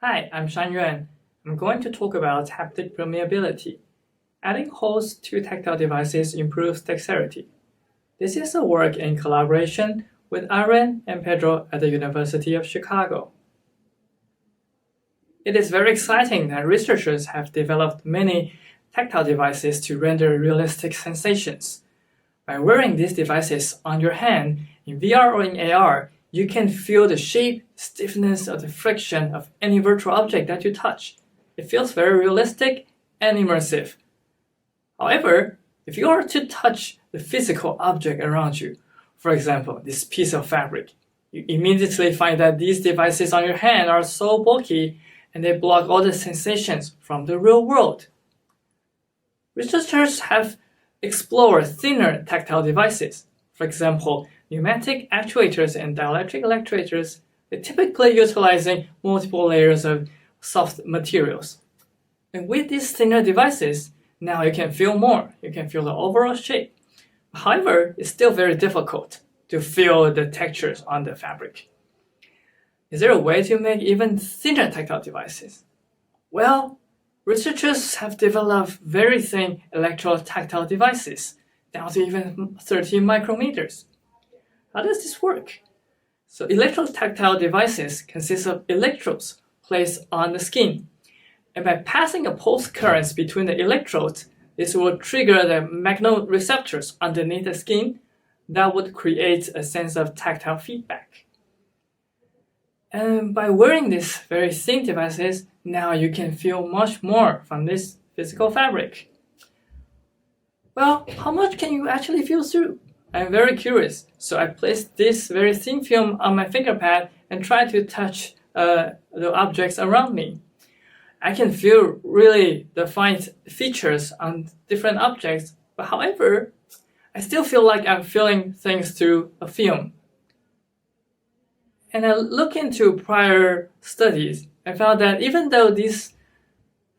Hi, I'm Shan-Yuan. I'm going to talk about haptic permeability. Adding holes to tactile devices improves dexterity. This is a work in collaboration with Aryan and Pedro at the University of Chicago. It is very exciting that researchers have developed many tactile devices to render realistic sensations. By wearing these devices on your hand in VR or in AR, you can feel the shape, stiffness, or the friction of any virtual object that you touch. It feels very realistic and immersive. However, if you are to touch the physical object around you, for example, this piece of fabric, you immediately find that these devices on your hand are so bulky and they block all the sensations from the real world. Researchers have explored thinner tactile devices. For example, pneumatic actuators and dielectric electrotactiles, they're typically utilizing multiple layers of soft materials. And with these thinner devices, now you can feel more. You can feel the overall shape. However, it's still very difficult to feel the textures on the fabric. Is there a way to make even thinner tactile devices? Well, researchers have developed very thin electrotactile devices, down to even 30 micrometers. How does this work? So electrotactile devices consist of electrodes placed on the skin. And by passing a pulse current between the electrodes, this will trigger the magnetoreceptors underneath the skin that would create a sense of tactile feedback. And by wearing these very thin devices, now you can feel much more from this physical fabric. Well, how much can you actually feel through? I'm very curious, so I placed this very thin film on my fingerpad and tried to touch the objects around me. I can feel really the fine features on different objects, but however, I still feel like I'm feeling things through a film. And I looked into prior studies and found that even though these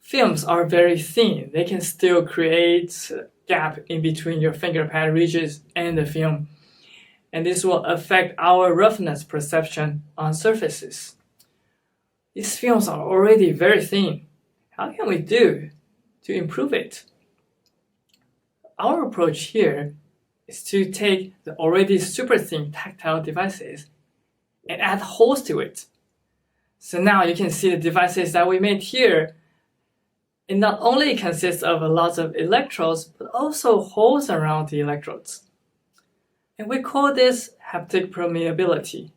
films are very thin, they can still create a gap in between your fingerpad ridges and the film. And this will affect our roughness perception on surfaces. These films are already very thin. How can we do to improve it? Our approach here is to take the already super thin tactile devices and add holes to it. So now you can see the devices that we made here. It not only consists of a lot of electrodes, but also holes around the electrodes. And we call this haptic permeability.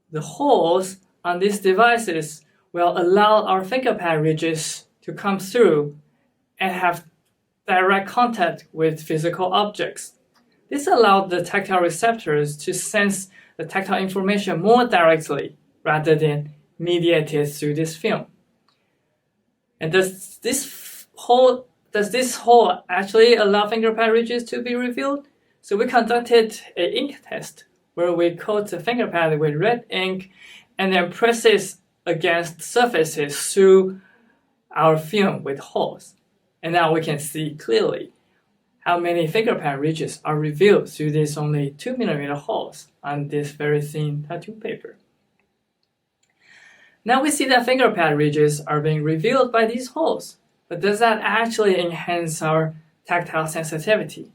The holes on these devices will allow our fingerpad ridges to come through and have direct contact with physical objects. This allowed the tactile receptors to sense the tactile information more directly rather than mediated through this film. And does this hole actually allow fingerpad ridges to be revealed? So we conducted an ink test where we coat the fingerpad with red ink and then press it against surfaces through our film with holes. And now we can see clearly how many fingerpad ridges are revealed through these only 2mm holes on this very thin tattoo paper. Now we see that fingerpad ridges are being revealed by these holes, but does that actually enhance our tactile sensitivity?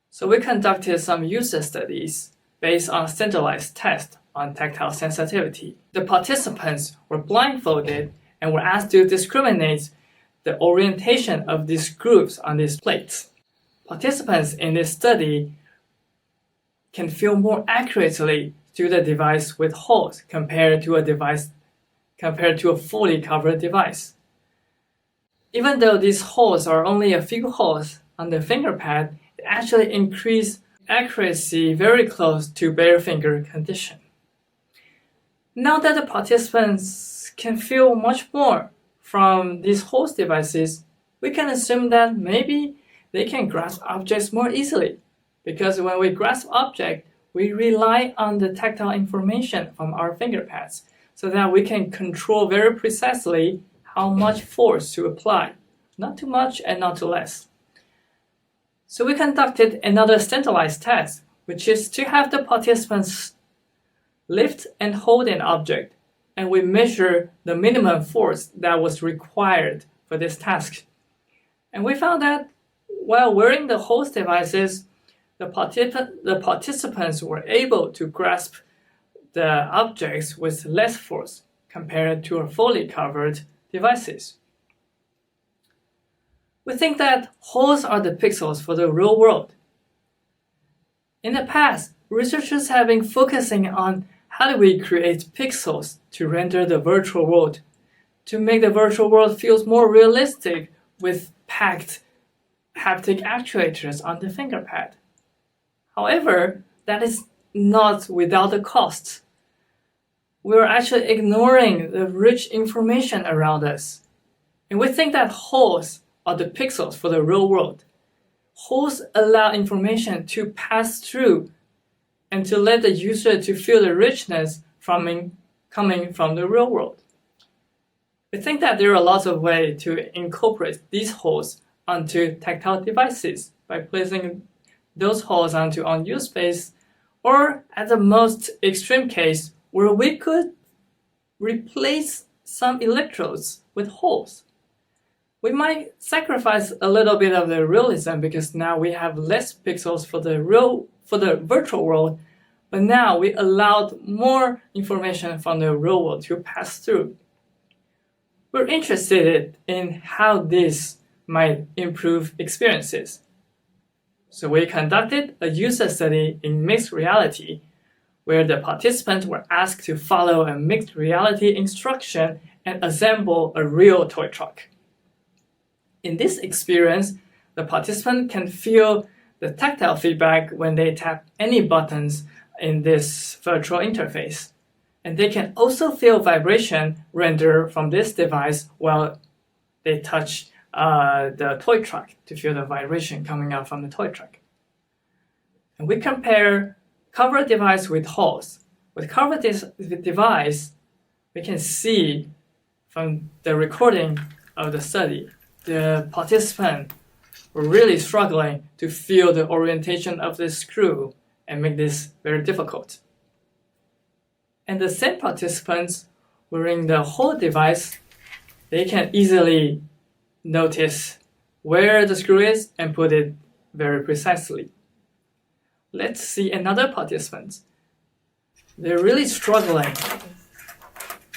So we conducted some user studies based on standardized tests on tactile sensitivity. The participants were blindfolded and were asked to discriminate the orientation of these grooves on these plates. Participants in this study can feel more accurately through the device with holes compared to a fully covered device. Even though these holes are only a few holes on the fingerpad, it actually increased accuracy very close to bare finger condition. Now that the participants can feel much more from these holes devices, we can assume that maybe they can grasp objects more easily, because when we grasp objects, we rely on the tactile information from our fingerpads so that we can control very precisely how much force to apply, not too much and not too less. So we conducted another standardized test, which is to have the participants lift and hold an object and we measure the minimum force that was required for this task. And we found that while wearing the host devices, the participants were able to grasp the objects with less force compared to fully covered devices. We think that holes are the pixels for the real world. In the past, researchers have been focusing on how do we create pixels to render the virtual world, to make the virtual world feel more realistic with packed haptic actuators on the fingerpad. However, that is not without the costs. We're actually ignoring the rich information around us. And we think that holes are the pixels for the real world. Holes allow information to pass through and to let the user to feel the richness coming from the real world. We think that there are lots of ways to incorporate these holes onto tactile devices by placing those holes onto unused space, or at the most extreme case where we could replace some electrodes with holes. We might sacrifice a little bit of the realism because now we have less pixels for the virtual world, but now we allowed more information from the real world to pass through. We're interested in how this might improve experiences. So we conducted a user study in mixed reality where the participants were asked to follow a mixed reality instruction and assemble a real toy truck. In this experience, the participant can feel the tactile feedback when they tap any buttons in this virtual interface. And they can also feel vibration rendered from this device while they touch the toy truck to feel the vibration coming out from the toy truck. And we compare covered device with holes. With covered device, we can see from the recording of the study, the participant were really struggling to feel the orientation of the screw and make this very difficult. And the same participants wearing the whole device, they can easily notice where the screw is and put it very precisely. Let's see another participant. They're really struggling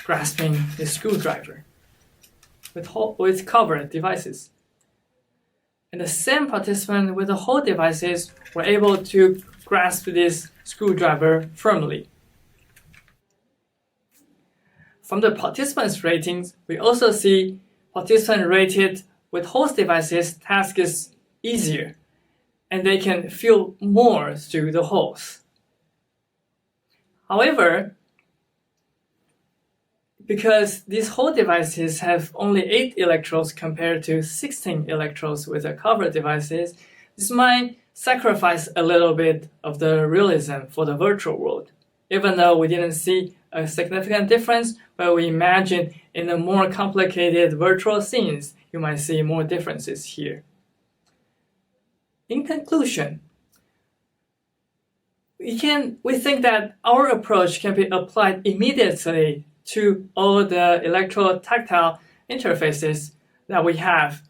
grasping the screwdriver with covered devices. And the same participant with the whole devices were able to grasp this screwdriver firmly. From the participants' ratings, we also see participants rated with host devices task is easier, and they can feel more through the holes. However, because these whole devices have only 8 electrodes compared to 16 electrodes with the covered devices, this might sacrifice a little bit of the realism for the virtual world. Even though we didn't see a significant difference, but we imagine in the more complicated virtual scenes, you might see more differences here. In conclusion, we think that our approach can be applied immediately to all the electrotactile interfaces that we have.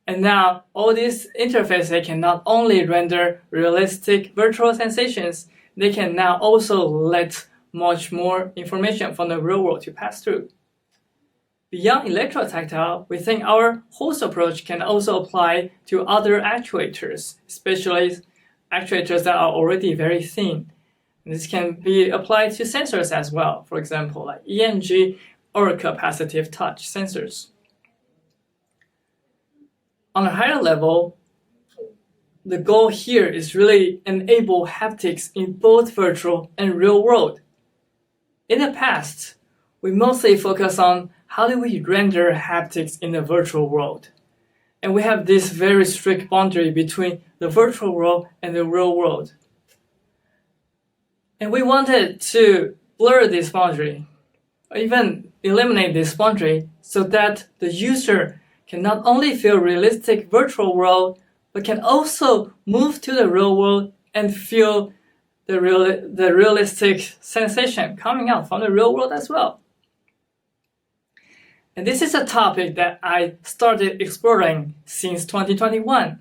And now all these interfaces can not only render realistic virtual sensations, they can now also let much more information from the real world to pass through. Beyond electrotactile, we think our host approach can also apply to other actuators, especially actuators that are already very thin. And this can be applied to sensors as well, for example, like EMG or capacitive touch sensors. On a higher level, the goal here is really enable haptics in both virtual and real world. In the past, we mostly focus on how do we render haptics in the virtual world. And we have this very strict boundary between the virtual world and the real world. And we wanted to blur this boundary, or even eliminate this boundary, so that the user can not only feel realistic virtual world, but can also move to the real world and feel the realistic sensation coming out from the real world as well. And this is a topic that I started exploring since 2021.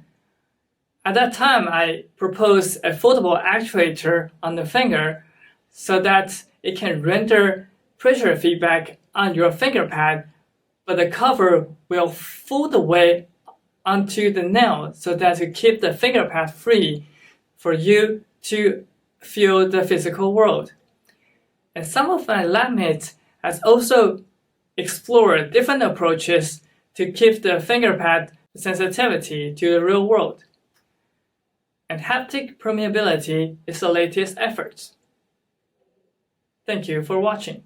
At that time, I proposed a foldable actuator on the finger so that it can render pressure feedback on your finger pad, but the cover will fold away onto the nail so that to keep the finger pad free for you to feel the physical world. And some of my lab mates has also explored different approaches to keep the finger pad sensitivity to the real world. And haptic permeability is the latest effort. Thank you for watching.